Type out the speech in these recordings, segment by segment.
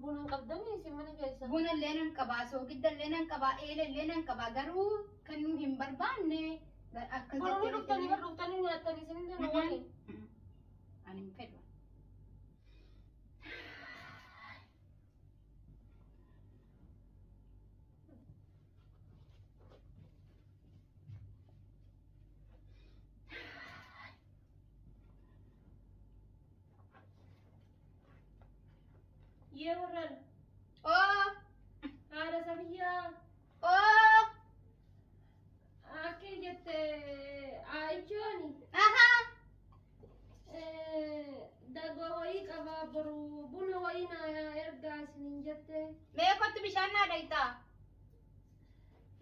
Bunan qabdanii isin mana keessa. Buna illee nan qabaa, soogidda illee nan qabaa, eela illee nan qabaa. Garuu kan nu hin barbaanne akka Boroo dhuftanii nyaatanii isin illee nu waliin. Ani hin fedhu. Ye warran. Oh! Haadha Safiyaa. Oh! Akka jette Aichooni. Aha! Dagoo wayii qabaa boru buna wayii na ergaa isiniin jette. Mee kottu bishaan naa dhayxaa?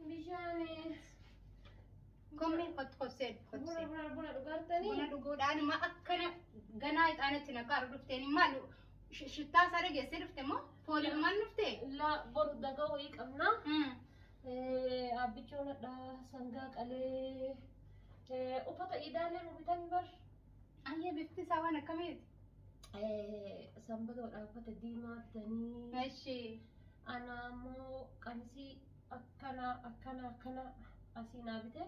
Bishaan Kommee kottu kosseen kosseen. buna dhugaartanii. Buna dhuguudhaan immoo akkana ganaa ixaanatti naqaaru dhufteen maal shittaa isaa dhageessee dhufte moo fooliidhumaan dhufte? La boru dagoo wayii qabna. Abbichoonadha sangaa qalee uffata iidaalee nu bitanii bar. Ayyee bifti isaa waan akkamiiti? Sanbatoodha uffata diimaa bitanii. Eshi. Ana ammoo qamisii akkana asii naa bite.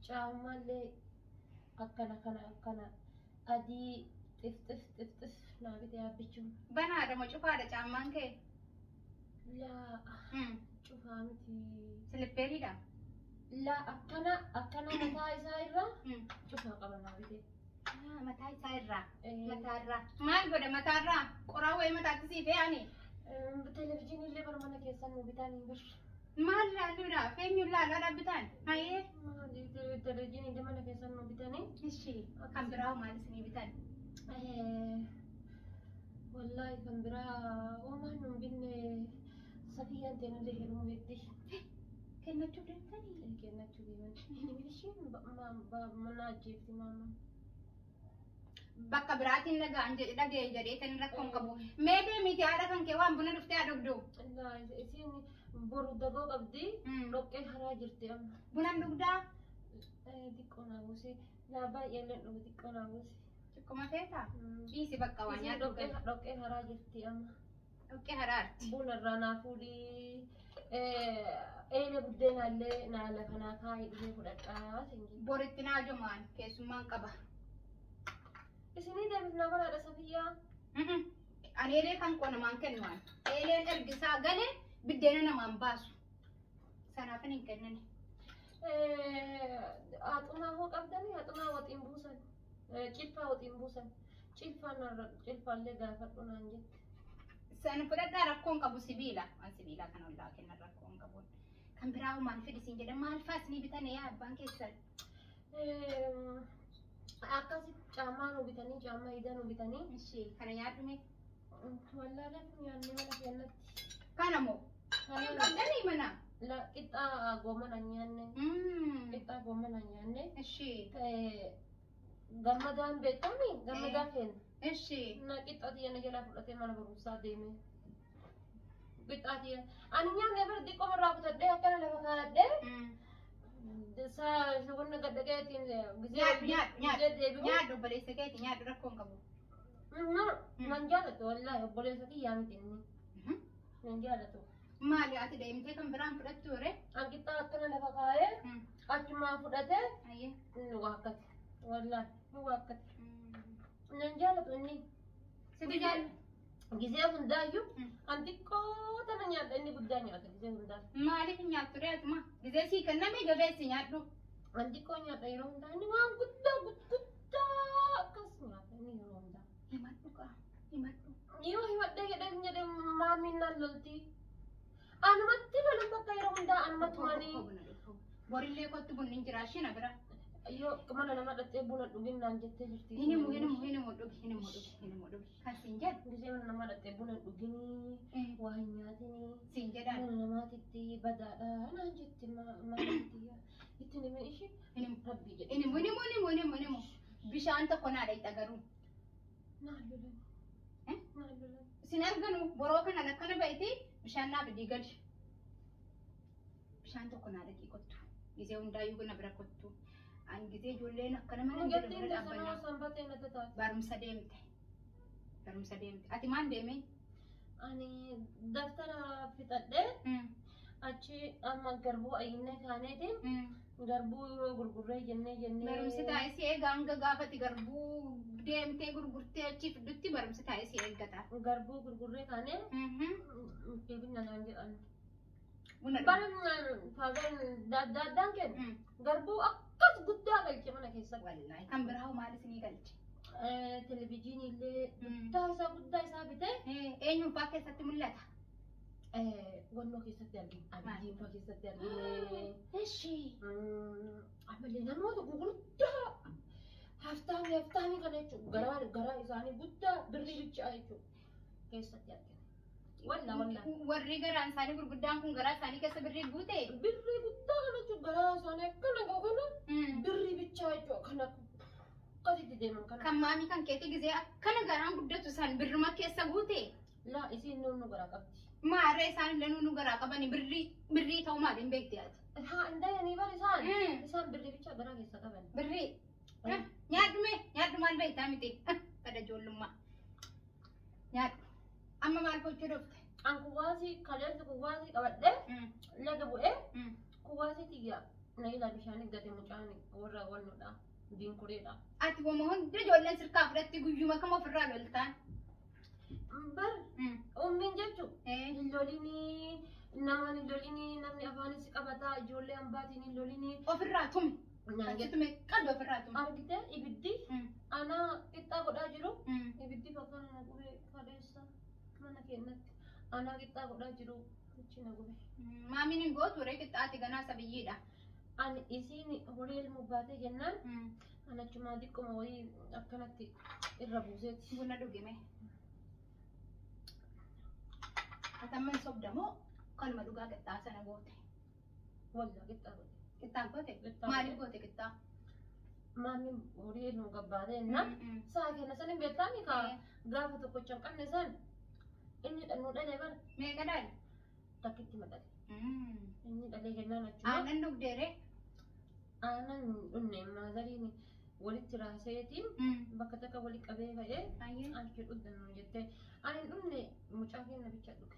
Caammallee akkana adii xif naa bite abbichuun. Banaadha moo cufaadha caammaan kee? La cufaa miti. Silippeeriidha? La akkana mataa isaa irra cufaa qaba naa bite. Mataa isaa irraa. Mataa irraa. Maal godha mataa irraa? Qoraa wayii mataatti sii fe'ani? Televezyiinii illee bara mana keessan nu bitanii bir. Maal ilaaluudha? Eenyu ilaalaa dhaabbitaan? Hayyee? Televezyiinii illee mana keessan nu bitanii. Ishii kan biraa maal isinii bitan? Wallahi kan biraa oomaan nu binne Safiyyaan ta'e illee heeruma beekti. Kennachuu deemtanii? Kennachuu deeman. Ishiin mana ajjeefti maama. Bakka biraatiin dhaga'e jedhee kan rakkoon qabu. Mee deemiti haadha kan kee waan buna dhuftee adogdu? Isiin boru dagoo qabdi. Dhoqqee haraa jirti amma. Bunan dhugdaa? Xiqqoo naa buuse. Naa baay'eellee dhugu xiqqoo naa buuse. Xiqquma feetaa? Dhiisi bakka waan nyaatu. Dhoqqee haraa jirti amma. Dhoqqee haraarti. Buna irraa naa fuudhii. Eele buddeenaallee naa lafa naa kaa'ee dhufee fudhadhaa. Boritti naa jomaan keessummaan qaba. Isinii deebifnaa banaadha Safiyyaa. Ani eelee kan koo namaan kennumaan. Eeleen ergisaa galee biddeena namaan baasu. Sanaaf hin kennani. Haxumaa hoo qabdanii haxumaa waxiin buusan. Cilfaa waxiin buusan. Cilfaallee gaafadhu naan jette. San fudhadhaa rakkoon qabu sibiila. Waan sibiilaa kana ollaa kennan rakkoon qabu. Kan biraa maal fedhisiin jedhan maal fa'aa isinii bitanii yaa abbaan keessan? Akkasi caammaa nu bitanii caammaa idaa nu bitanii. Ishee kana nyaadhume. Wallaalee nyaanni mana keenyatti. Kana moo? Hin qabdanii mana? La qixxaa goomana nyaanne. Qixxaa goomana nyaanne. Ishee. Gammadaan beektamni gammadaan feena. Ishee. Na qixxaa xiyyaana jalaa fudhatee mana barumsaa deeme. Qixxaa xiyyaana. Ani nyaanne bara xiqqoo irraa kutadhee akkana lafa kaa'adhee. Wanna gaddageetiin nyaadhu obboleessa keeti nyaadhu rakkoon qabu. Nan jaalatu wallahi obboleessa kiyyaa miti inni. Nan jaalatu. Maali ati deemtee kan biraan fudhattu ture? Anqixxaa akkana lafa kaa'ee achumaa fudhatee nu waakkate. Wallahi nu waakkate. Nan jaalatu inni. Sibi jaallu? Gisee hundaayyuu an xiqqoo tana nyaadha inni guddaa nyaata gisee hundaa. Maaliif nyaattu reetuma? Gisee sii kenname jabeessi nyaadhu. An xiqqoo nyaadha yeroo hundaa inni waan guddaa akkas nyaata inni yeroo hundaa. Himadhu kaa himadhu. Yoo himadhee jedhee maamiin naan lolti. Anumatti lolan bakka yeroo hundaa anumattumanii. Borillee kottu bunni hin jiraa shina bira. Yoo mana nama dhattee buna dhuginnaan jettee jirti. Hinimu dhugi. Kan siin jedhu. Gisee mana nama dhattee buna dhuginii waa hin nyaatinii. Siin jedhaan. Mana namaatitti badaadha naan jetti maalitti itti nime ishee rabbii jedhe. Hinimu. Bishaan tokko naadha itti agaruu. Naan lolan. Sin arganu boroo kana akkana ba'iti bishaan naa bidii galchi. Bishaan tokko naadha qottu. Gisee hundaayyuu gana bira kottu. An gisee ijoolleen akkana mana Gattiin tasanoo sanbatee natti taate. Barumsa deemte. Ati maal deemee? أنا دفتر في تدل أشي أما قربو أينة كانت قربو غرغرة جنة برمسي تايسي إيه غانغا غافتي قربو ديمتي غرغرتي أشي فدتي برمسي تايسي إيه غتا قربو غرغرة كانت كيفنا نعمل أنا بنا برم فاجر دادان كن قربو أكثر قدّا قلت منا كيسك والله كم برهاو مالي سني قلت تلفزيون اللي تاسا قدّا سابته إيه نيو فاكر ستملتها ونو كيسك يرجع أبيين فكيسك يرجع إيشي عملنا نموت قدّا هفتامي كنا شو غرا إنساني قدّا بري بتشاي شو كيسك يرجع ولا warri garaan isaanii gurguddaan kun garaa isaanii keessa birrii guute birrii guddaa kana jechuun garaa isaanii akkana googana birrii bichaa jechuudha kana akkasitti deeman kana. Kan maamii kan keetii gisee akkana garaan guddatu isaan birruma keessa guute. Laa isiin nu garaa qabdi. Maarree isaan illee nu garaa qabani birrii ta'uu maaliin beekti ati? Haa indayanii bar isaan birrii bichaa garaa keessa qaban. Birrii nyaadhu maal beektaa miti kada ijoollummaa nyaadhu. Amma maal gochuu dhufte? An kuwaasi kaleessa kuwaasi qabadhe laga bu'ee kuwaasi tiyya na ila bishaan gate mucaan warra wannoodha diinkureedha. Ati wama hunda ijoolleen sirkaa fudhatti guyyuma kam ofirraa loltaan? Bar ummiin jechuun hin lolini namaan hin lolini namni afaanis qabataa ijoollee hambaatiin hin lolini. Ofirraa tumi. Tume qabdi ofirraa tumi. Argite ibiddi ana qixxaa godhaa jiru ibiddi bakka na gube kaleessa. Mana keenyatti ana qixxaa godhaa jiru jechi na gube. Maamiin hin gootu waree qixxaati ganaa sabiyyiidha. Ani isiin horii ilmu baatee jennaan ana achumaa xiqquma wayii akkanatti irra buuseeti. Buna dhugime. Atamman sobdamoo kanuma dhugaa qixxaa sana goote. Wallaa qixxaa goote. Qixxaa goote? Maaliif goote qixxaa? Maamiin horii ilmu gabbaatee jennaan saa kenna san hin beektaani gaafa tokkocha hin qabne san. Inni dhannoo dhalee bara. Meeqa dhaale? Takkitti madale. Inni dhalee jennaan achuma. Aannan dhugdeere? Aannan dhunne maazariin walitti raaseetiin bakka takka wali qabee ba'ee alkee dhugdannu jettee ani dhunne mucaa keenya bicha dhuge.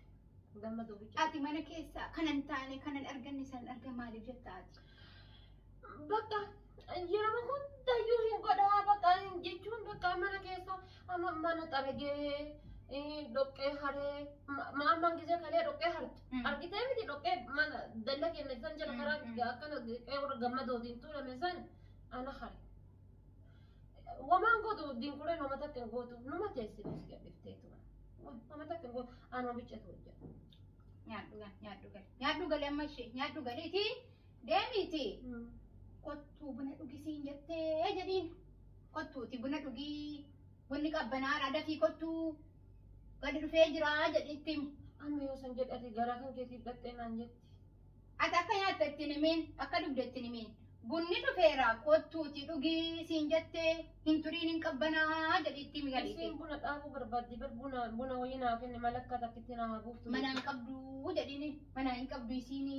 Gammadoo bicha. Ati mana keessa kanan taane kanan arganne san argan maaliif jetta ati? Bakka yeroo hundayyuu hin godhaa bakka jechuun bakka mana keessa mana xabegee. Doqqee haree maammaan gisee kalee doqqee harti argitee miti doqqee mana dalla keenya san jala karaa akkana qe'ee gammadootiin tuulame san ana hare wamaan gootu dinkuree nama takka hin gootu numa teessee si gadhifteetu nama takka hin gootu anuma bichatu hojjeta. Nyaadhu galee amma ishee nyaadhu galeeti deemiti kottuu buna dhugisiin jettee jedhiin kottuuti buna dhugii bunni qabbanaadha dafii kottuu. Gadi dhufee jira jedhitti himi. Amma yoo san jedhati garaa kan keetiif dhattee naan jetti. Ati akka nyaatta ittiin himiin akka dhugde ittiin himiin. Bunni dhufeera kottuuti dhugii siin jettee hin turiin hin qabbanaa jedhitti himi galiiti. Isiin buna dhaabuu barbaaddi bar buna wayii naa kenne malakkaa takkitti naa haa buuftu. Mana hin qabdu jedhiini mana hin qabdu isiini.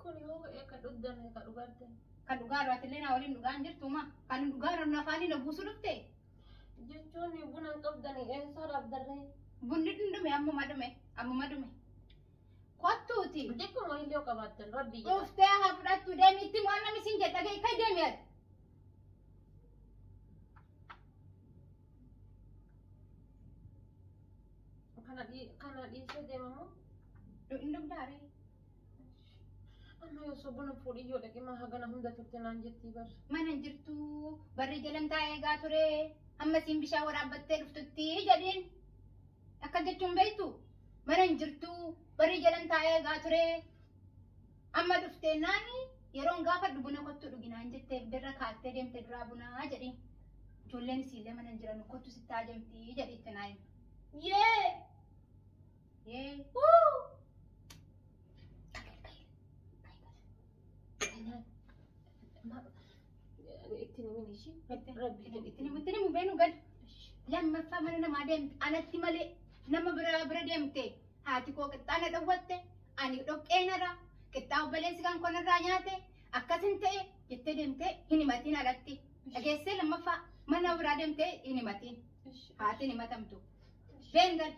Kun yoo ka dhugdan ka dhugarte. Kan dhugaa irraatillee naa waliin dhugaan jirtuma. Kan dhugaa irra afaanii na buusu dhufte. Jechuun buna hin qabdani eessaadhaaf darree. Bunni dhume ammuma dhume. Kottuuti. Xiqquma illee qabaatan rabbi jedha. Dhuftee haa fudhattu deemitti waan namni siin jedha gahee kan deemi ati. Kana dhiisee deemamu. Hin dhugdaare. Amma yoo buna fuudhii yoo dhaqima hagana hunda turte naan jettii bar. Mana hin jirtu barri jalan taa'ee eegaa ture amma siin bishaan waraabbattee dhuftutti jedhiin. Akka jechuun beektu mana hin jirtu barri jalan taa'ee eegaa ture amma dhuftee naani yeroon gaafadhu buna kottu dhuginaan jettee birra kaattee deemte duraa bunaa jedhiin ijoolleen isiillee mana hin jiran kottu sittaa jamtii jedhiitti naayi. Itti himu beenu gal lammaffaa mana namaa deemte anatti malee. Nama bira deemte haati koo qixxaa na dhawwatte ani dhoqqeenarra qixxaa obboleessi kan konarraa nyaate akkasin ta'e jettee deemte hin himatiin alatti dhageessee lammaffaa mana biraa deemte hin himatiin haati hin himatamtu beengal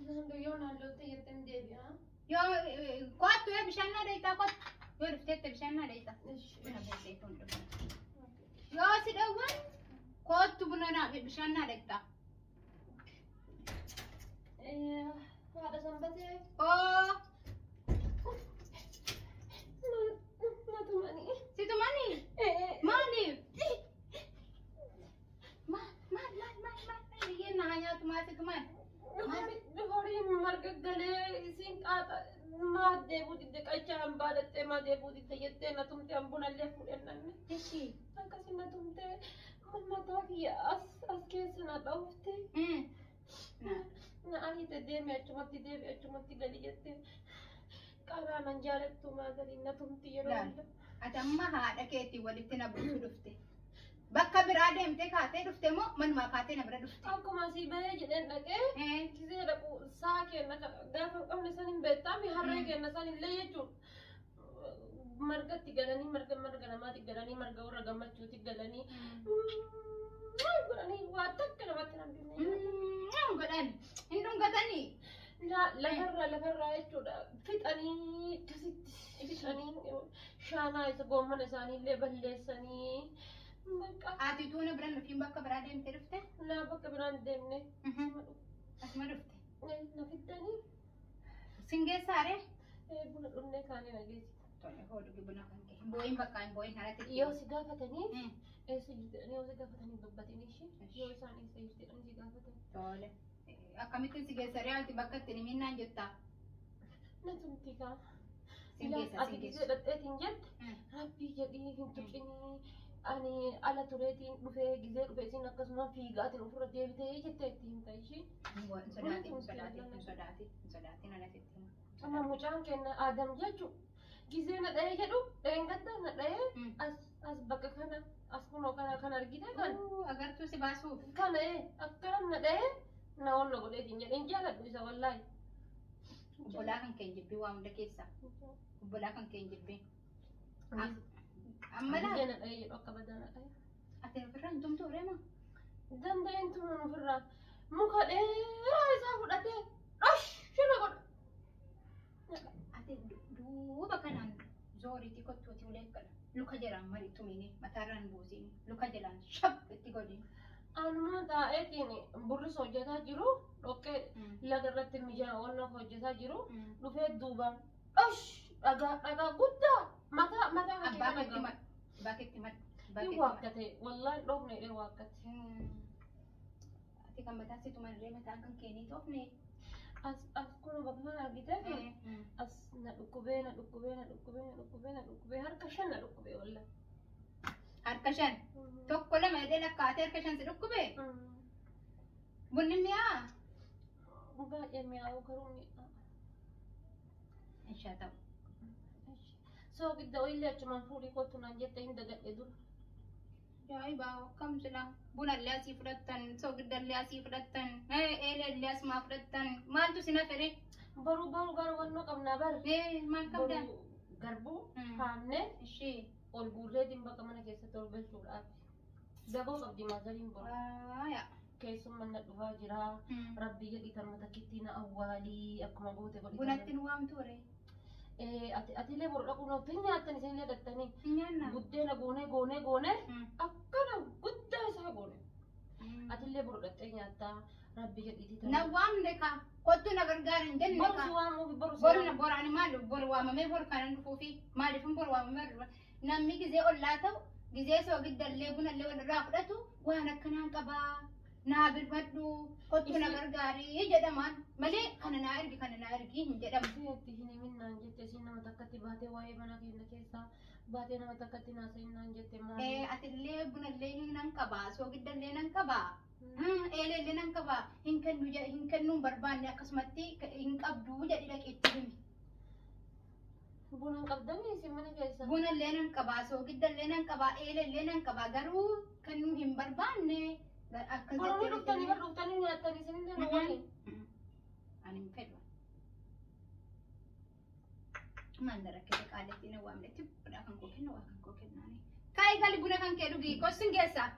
Yoon halluu tayyattan deebi'a. Yoo kottu bishaan naa dheeytaa kottu. Yoo dhufteette bishaan naa dheeytaa. Buna boosee kun dhufa. Yoo si dhawwan kottu buna naa bishaan naa dheeytaa. Haadha sanbatee. Oo. Natumanii. Si tumanii? Maaliif? Biyyeen na nyaatu maati tuman? Horiin marga galee isiin qaata maaddee buutidde qachaa hambaa dhattee maaddee buutidde jettee na tumte ambunallee fuudhennanne. Ishii. Akkasii na tumte mataa kiyya as keessa na dhawufte. Na ariite deeme achumatti gali jettee qaraa nan jaalattu maagaliin na tumti yeroo hunda. Ati amma haadha keetii walitti na buusuu dhufte. Bakka biraa deemtee kaatee dhufte moo manumaa kaatee na bira dhufte? Akkuma asii bahee jedheen dhaqee gisee dhaqu sa'a kenna gaafa qabne san hin beektaami harree kenna san illee jechuun margatti galanii marga namaatti galanii marga warra gammachuutti galanii godhanii waa takka namatti nambifne godhan hin dhungatanii lafarraa jechuudha fixanii akkasitti fixanii shaanaa isa goommana isaaniillee balleessanii. Ati tuuna biraan nufiin bakka biraa deemtee dhufte? Naa bakka biraan deemne. Asuma dhufte? Na fiddanii. Singeessaare? Buna dhunnee kaanii na geessi. Tole hodhugi buna kan kee. Booyin bakka hin booyin haratti. Yoo si gaafatanii eessa jirtanii yoo si gaafatanii dubbatanii ishee yoo isaan eessa jirtanii si gaafatanii. Tole. Akkamittiin si geessaree alti bakka ittiin himinnaan jettaa? Na tumti kaa. Singeessa. Ati gisee dhadheetiin jette rabbii jedhii hin tuqinii. Ani ala tureetiin dhufee gisee dhufee isin akkasuma fiigaatiin ofirra deebitee jettee itti himta ishee. Sodaatiin alatti itti hima. Amma mucaan kenna Adam jechuun gisee na dhahee jedhu dheengadda na dhahee as bakka kana as kunoo kan argite kan. Agartuu si baasuuf. Kana akkanam na dhahee na onna godheetiin jedheen jaaladhu isa wallaahi. Obbolaa kan kee jibbii waa hunda keessaa. Obbolaa kan kee jibbii. Amma gisee na dhahee jedhu akka badaa na dhahee. Ati ofirraa hin tumtu reema? Danda'een tumuun ofirraa muka dheeraa isaa fudhatee shina godha. Ati duuba kanaan zooriitii kottuuti ulee kana luka jalaan marii tumini mataarraan buusini luka jalaan shab itti godhini. Anuma taa'eetiin burris hojjetaa jiru dhoqqee laga irratti mijaa'aa waan hojjetaa jiru dhufee duubaan dhagaa guddaa mataa bakkeetti madda. Ni waakkate wallaahi dhoofne dhee waakkate. Ati kan mataa situ malee mataa kan keenii dhoofne. As kun bakka kana argitee as na dhukkubee harka shan na dhukkubee wallaahi. Harka shan tokko lama jedhee lakkaatee harka shan si dhukkubee. Bunni mi'aa. Baay'ee mi'aawu garuu mi'aa. Ishaa ta'u. Soo gidda illee achumaan fuudhii kottu naan jette hin dagadhe dura. Jaa'ibaa akkam sila bunallee asii fudhattan soogidallee asii fudhattan eeleellee asumaa fudhattan maaltu sina fedhe? Baruu wannoo qabnaa bar. Maal qabdan? Garbuu haannee ishee ol guurreetiin bakka mana keessatti ol galchuudhaaf. Daboo qabdi maazaliin boru. Keessummaan na dhufaa jira. Rabbii jedhi tarma takkittii na awwaalii akkuma goote godhi. Bunatti nu waamtu waree? Atiillee boru dhaquu noottii nyaattan isinillee dhattanii. Nyaanna. Buddeena goonee akkana guddaa isaa goone. Atiillee boru dhattee nyaattaa rabbi jedhiitii ta'e. Na waamne ka kottu na gargaarin jenne ka. Boru si waamuufi boru si Boru na boraani maal boru waamamee boru kanan dhufuufi maaliifin boru waamamee namni gizee ollaa ta'u gizee soogidallee bunallee walirraa fudhatu waan akkanaan qabaa. Naa birmadhu kottu na gargaarii jedhamaan malee kana naa ergi hin jedhamu. Seetti hin himinnaan jette isin nama takkatti baatee waa'ee mana keenya keessaa baatee nama takkatti naasa'innaan jette maali? Atillee bunallee nan qabaa soogidallee nan qabaa eeleellee nan qabaa hin kennuun barbaanne akkasumatti hin qabdu jedhi dhaqeetti himi. Buna qabdanii isin mana keessa? Bunallee nan qabaa soogidallee nan qabaa eeleellee nan qabaa garuu kennuu hin barbaanne. Boroni dhuftanii nyaatanii isinillee nu waliin. Ani hin fedhu. Mandara kee qaaletti na waamnetti buna kan koo kenna waa kan koo kennaani. Kaayi gali buna kan kee dhugii kossin geessaa.